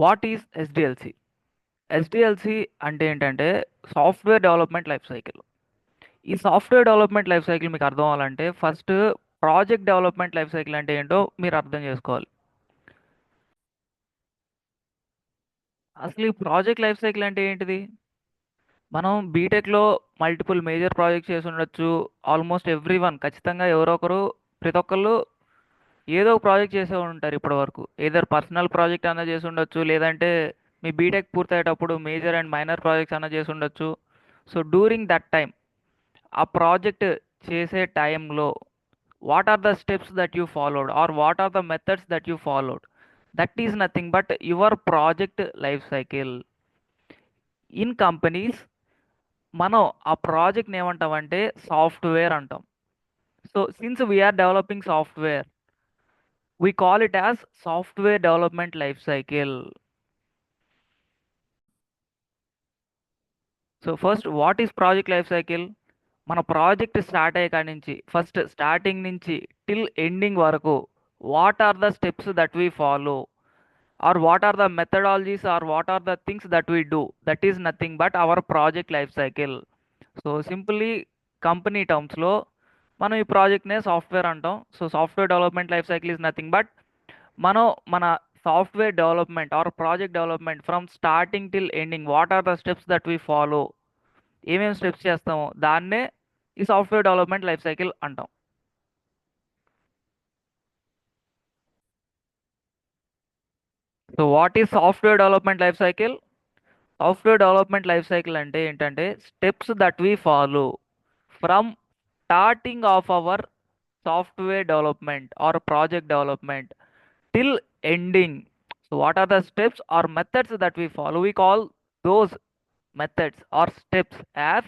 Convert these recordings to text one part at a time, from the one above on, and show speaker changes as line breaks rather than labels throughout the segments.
What is SDLC? SDLC అంటే ఏంటంటే software development life cycle. ఈ సాఫ్ట్వేర్ డెవలప్మెంట్ లైఫ్ సైకిల్ మీకు అర్థం అవ్వాలంటే first project development life cycle అంటే ఏంటో మీరు అర్థం చేసుకోవాలి. అసలు ఈ ప్రాజెక్ట్ లైఫ్ సైకిల్ అంటే ఏంటిది? మనం బీటెక్లో మల్టిపుల్ మేజర్ ప్రాజెక్ట్స్ చేసి ఉండొచ్చు. ఆల్మోస్ట్ ఎవ్రీ వన్ ఖచ్చితంగా ఎవరో ఒకరు, ప్రతి ఒక్కళ్ళు ఏదో ఒక ప్రాజెక్ట్ చేసే ఉంటారు ఇప్పటి వరకు. ఏదర్ పర్సనల్ ప్రాజెక్ట్ అన్నా చేసి ఉండొచ్చు, లేదంటే మీ బీటెక్ పూర్తయ్యేటప్పుడు మేజర్ అండ్ మైనర్ ప్రాజెక్ట్స్ అన్నా చేసి ఉండొచ్చు. సో డ్యూరింగ్ దట్ టైం, ఆ ప్రాజెక్ట్ చేసే టైంలో what are the steps that you followed or what are the methods that you followed, that is nothing but your project life cycle. In companies మనం ఆ ప్రాజెక్ట్ని ఏమంటామంటే సాఫ్ట్వేర్ అంటాం. So since we are developing software, we call it as software development life cycle. So first what is project life cycle? మన project start అయ్యే కాడి నుంచి first starting నుంచి టిల్ ఎండింగ్ వరకు what are the steps that we follow or what are the methodologies or what are the things that we do, that is nothing but our project life cycle. So simply company టర్మ్స్లో మనం ఈ ప్రాజెక్ట్నే software అంటాం. So software development life cycle is nothing but మనం మన software development or project development from starting till ending what are the steps that we follow, ఏమేమి steps చేస్తామో దాన్నే ఈ సాఫ్ట్వేర్ డెవలప్మెంట్ లైఫ్ సైకిల్ అంటాం. So what is software development life cycle? Software development life cycle అంటే ఏంటంటే steps that we follow from starting of our software development or project development till ending. So what are the steps or methods that we follow? We call those methods or steps as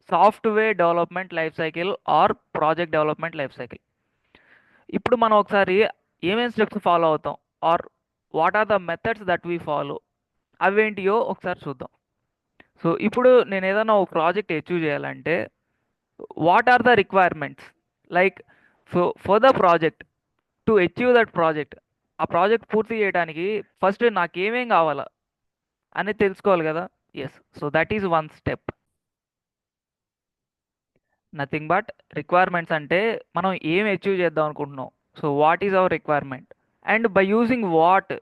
software development life cycle or project development life cycle. ఇప్పుడు మనం ఒకసారి ఏమేమి steps follow అవుతాం or what are the methods that we follow, అవేంటియో ఒకసారి చూద్దాం. So ఇప్పుడు నేను ఏదైనా ఒక ప్రాజెక్ట్ అచీవ్ చేయాలంటే what are the requirements, like for the project, to achieve that project, ఆ ప్రాజెక్ట్ పూర్తి చేయడానికి ఫస్ట్ నాకేమేం కావాలా అనేది తెలుసుకోవాలి కదా. Yes, so that is one step. Nothing but requirements అంటే మనం ఏం అచీవ్ చేద్దాం అనుకుంటున్నాం. So what is our requirement and by using what,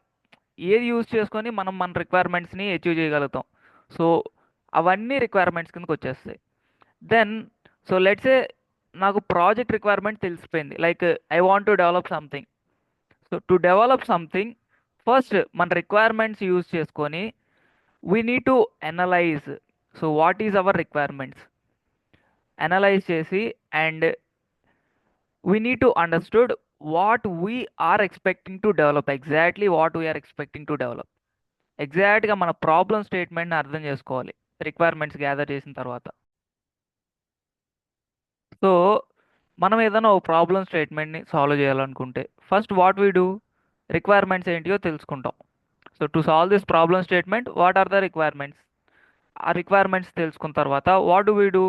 ఏది యూజ్ చేసుకొని మనం మన రిక్వైర్మెంట్స్ని అచీవ్ చేయగలుగుతాం. సో అవన్నీ రిక్వైర్మెంట్స్ కిందకి వచ్చేస్తాయి. దెన్ సో లెట్సే నాకు ప్రాజెక్ట్ రిక్వైర్మెంట్ తెలిసిపోయింది, like I want to develop something. So to develop something first మన రిక్వైర్మెంట్స్ యూజ్ చేసుకొని we need to analyse. So what is our requirements analyse చేసి and we need to understood what we are expecting to develop, exactly what we're expecting to develop. ఎగ్జాక్ట్గా మన problem స్టేట్మెంట్ని అర్థం చేసుకోవాలి requirements gather చేసిన తర్వాత. So మనం ఏదైనా ఒక ప్రాబ్లమ్ స్టేట్మెంట్ని సాల్వ్ చేయాలనుకుంటే first what we do, requirements ఏంటియో తెలుసుకుంటాం. So to solve this problem statement what are the requirements, ఆ రిక్వైర్మెంట్స్ తెలుసుకున్న తర్వాత వాట్ డు వీ డూ,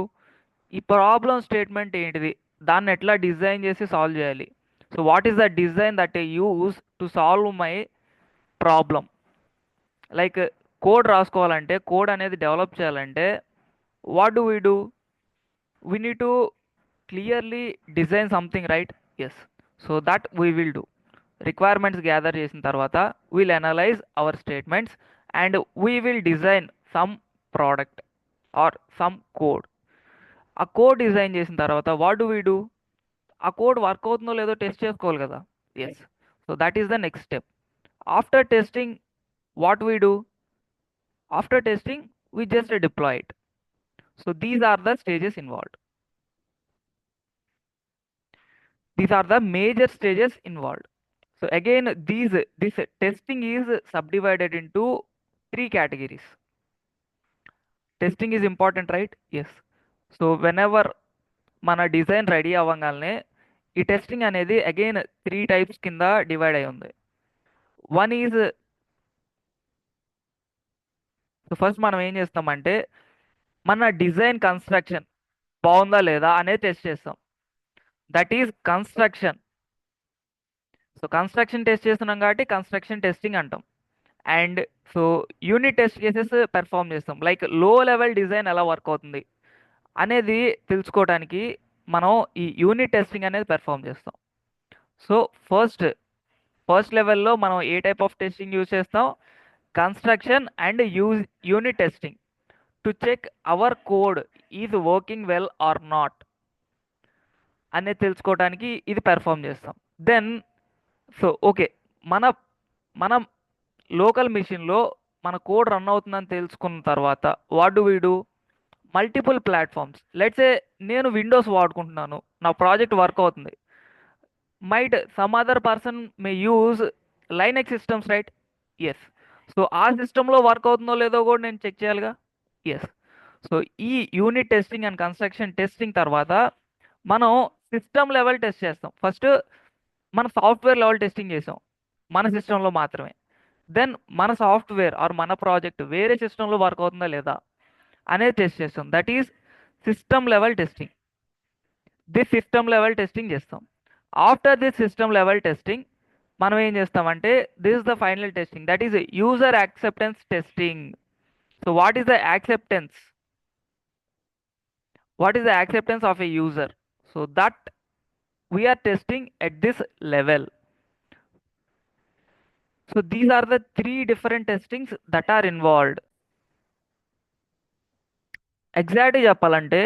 ఈ ప్రాబ్లమ్ స్టేట్మెంట్ ఏంటిది, దాన్ని ఎట్లా డిజైన్ చేసి సాల్వ్ చేయాలి. So what is the design that I use to solve my problem. Like code రాసుకోవాలంటే, కోడ్ అనేది డెవలప్ చేయాలంటే what do we do, we need to clearly design something, right? Yes, so that we will do. Requirements gather చేసిన తర్వాత will analyze our statements and we will design some product or some code. ఆ code design చేసిన తర్వాత what do we do, ఆ code work అవుతుందో లేదో test చేసుకోవాలి కదా. Yes, so that is the next step. After testing what we do, after testing we just deploy it. So these are the stages involved. These are the major stages involved. So again, this testing is subdivided into three categories. Testing is important, right? Yes. So whenever మన design ready అవ్వగానే ఈ testing అనేది again three types కింద divide అయి ఉంది. One is, so first మనం ఏం చేస్తామంటే మన డిజైన్ కన్స్ట్రక్షన్ బాగుందా లేదా అనేది టెస్ట్ చేస్తాం. That is construction. So construction test చేస్తున్నాం కాబట్టి కన్స్ట్రక్షన్ టెస్టింగ్ అంటాం. And so unit test cases perform చేస్తాం. లైక్ లో లెవెల్ డిజైన్ ఎలా వర్క్ అవుతుంది అనేది తెలుసుకోవడానికి మనం ఈ యూనిట్ టెస్టింగ్ అనేది పెర్ఫామ్ చేస్తాం. సో ఫస్ట్ ఫస్ట్ లెవెల్లో మనం ఏ టైప్ ఆఫ్ టెస్టింగ్ యూజ్ చేస్తాం? Construction and unit testing to check our code is working well or not అనేది తెలుసుకోవడానికి ఇది పెర్ఫామ్ చేస్తాం. దెన్ సో ఓకే, మన మనం లోకల్ మిషన్లో మన కోడ్ రన్ అవుతుందని తెలుసుకున్న తర్వాత what do we do? Multiple platforms, let's a నేను విండోస్ వాడుకుంటున్నాను, నా ప్రాజెక్ట్ వర్క్ అవుతుంది. Might some other person may use Linux systems, right? Yes. So ఆ సిస్టంలో వర్క్ అవుతుందో లేదో కూడా నేను చెక్ చేయాలిగా. ఎస్. సో ఈ unit testing and construction testing తర్వాత మనం సిస్టమ్ లెవెల్ టెస్ట్ చేస్తాం. ఫస్ట్ మన సాఫ్ట్వేర్ లెవెల్ టెస్టింగ్ చేసాం మన సిస్టంలో మాత్రమే. దెన్ మన సాఫ్ట్వేర్ ఆర్ మన ప్రాజెక్ట్ వేరే సిస్టంలో వర్క్ అవుతుందా లేదా అనేది టెస్ట్ చేస్తాం. That is system level testing. This system level testing చేస్తాం. After this system level testing మనం ఏం చేస్తామంటే this is the final testing, that is user acceptance testing. So what is the acceptance? What is the acceptance of a user? So that we are testing at this level. So these are the three different testings that are involved. ఎగ్జాక్ట్గా చెప్పాలంటే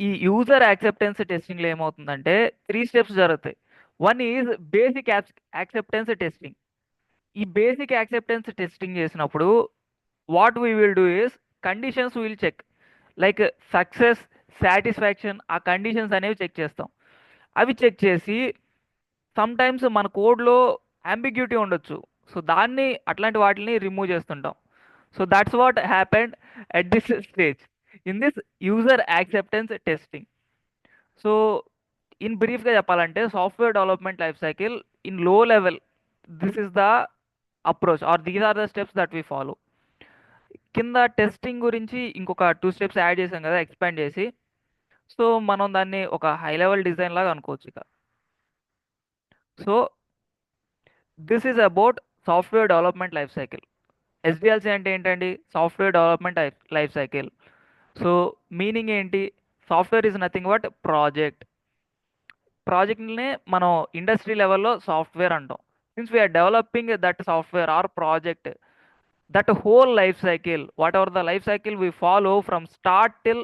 ఈ user acceptance టెస్టింగ్లో ఏమవుతుందంటే 3 steps జరుగుతాయి. One is basic acceptance testing. ఈ basic acceptance testing చేసినప్పుడు what we will do is conditions will check, like success, satisfaction, ఆ conditions అనేవి check చేస్తాం. అవి చెక్ చేసి సమ్ టైమ్స్ మన కోడ్లో అంబిగ్యూటీ ఉండొచ్చు. సో దాన్ని అట్లాంటి వాటిని రిమూవ్ చేస్తుంటాం. So that's what happened at this stage in this user acceptance testing. So in బ్రీఫ్గా చెప్పాలంటే software development life cycle in low level, this is the approach or these are the steps that we follow. కింద testing గురించి ఇంకొక 2 steps add చేసాం కదా expand చేసి. So మనం దాన్ని ఒక హై లెవెల్ డిజైన్ లాగా అనుకోవచ్చు ఇక. So this is about software development life cycle. SDLC అంటే ఏంటండి? Software development life cycle. So meaning ఏంటి? Software is nothing but project. ప్రాజెక్ట్ని మనం ఇండస్ట్రీ లెవెల్లో సాఫ్ట్వేర్ అంటాం. Since we are developing that software or project, that whole life cycle, whatever the life cycle we follow from start till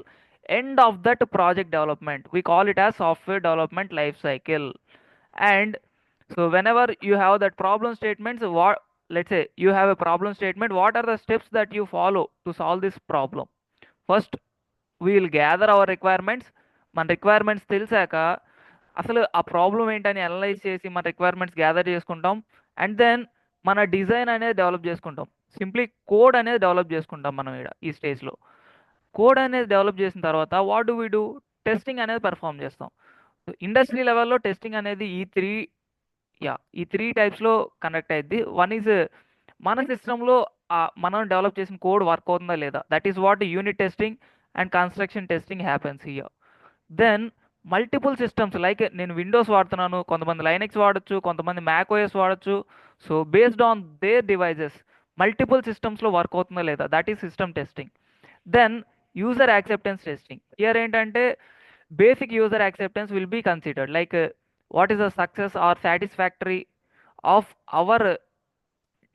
end of that project development, we call it as software development life cycle. And so whenever you have that problem statements, what, let's say you have a problem statement, what are the steps that you follow to solve this problem? First we will gather our requirements. మన requirements తెలిసాక అసలు ఆ problem ఏంటని analyse చేసి మన requirements gather చేసుకుంటాం. And then మన design అనేది డెవలప్ చేసుకుంటాం. సింప్లీ కోడ్ అనేది డెవలప్ చేసుకుంటాం మనం ఇక్కడ ఈ స్టేజ్లో. కోడ్ అనేది డెవలప్ చేసిన తర్వాత what do we do? Testing అనేది పెర్ఫామ్ చేస్తాం. ఇండస్ట్రీ లెవెల్లో టెస్టింగ్ అనేది ఈ త్రీ టైప్స్లో కండక్ట్ అయ్యింది. వన్ ఈజ్ మన సిస్టంలో మనం డెవలప్ చేసిన కోడ్ వర్క్ అవుతుందా లేదా, that is what unit testing and construction testing happens here. Then multiple systems, like నేను విండోస్ వాడుతున్నాను, కొంతమంది లైనెక్స్ వాడచ్చు, కొంతమంది మ్యాక్ ఓఎస్ వాడచ్చు. So based on their devices multiple సిస్టమ్స్లో వర్క్ అవుతుందా లేదా, that is system testing. Then user acceptance testing. Here ఏంటంటే basic user acceptance will be considered, like what is the success or satisfactory of our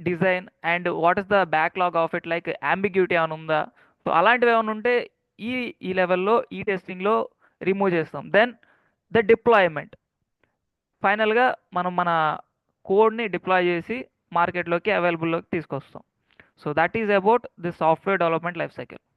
design and what is the backlog of it, like ambiguity అని ఉందా. So అలాంటివి ఏమైనా ఉంటే ఈ ఈ లెవెల్లో ఈ టెస్టింగ్లో రిమూవ్ చేస్తాం. దెన్ ద డిప్లాయ్మెంట్, ఫైనల్గా మనం మన కోడ్ని డిప్లాయ్ చేసి మార్కెట్లోకి అవైలబుల్లోకి తీసుకొస్తాం. So that is about the software development life cycle.